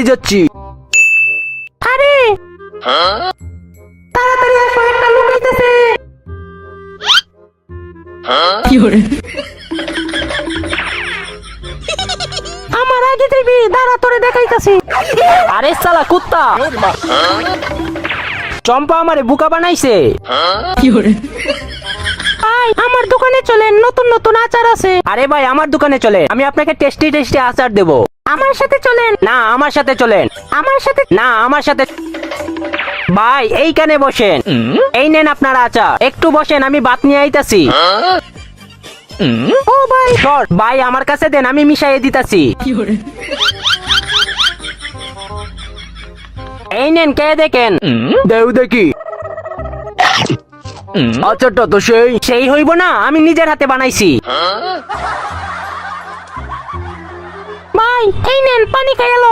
যাচ্ছি। আরে তাড়াতাড়ি আসো, একটা লোক আইতাছে। আমার আগে যাবি, দাঁড়া তোরে দেখাইতাছি। আরে শালা কুত্তা, চম্পা আমারে বুকা বানাইছে। ভাই আমার দোকানে চলেন, নতুন নতুন আচার আছে। আরে ভাই আমার দোকানে চলে, আমি আপনাকে টেস্টি টেস্টি আচার দেবো। আমার সাথে চলেন। না আমার সাথে চলেন। আমার সাথে না আমার সাথে। ভাই এইখানে বসেন, এই নেন আপনার আচার, একটু বসেন, আমি ভাত নিয়ে আইতাছি। ও ভাই শর্ট ভাই আমার কাছে দেন, আমি মিশাইয়ে দিতাছি। এই নেন, কে দেখেন। দেউ দেখি, আচারটা তো সেই হইব না, আমি নিজের হাতে বানাইছি। ভাই এই নেন, পানি খাইলো।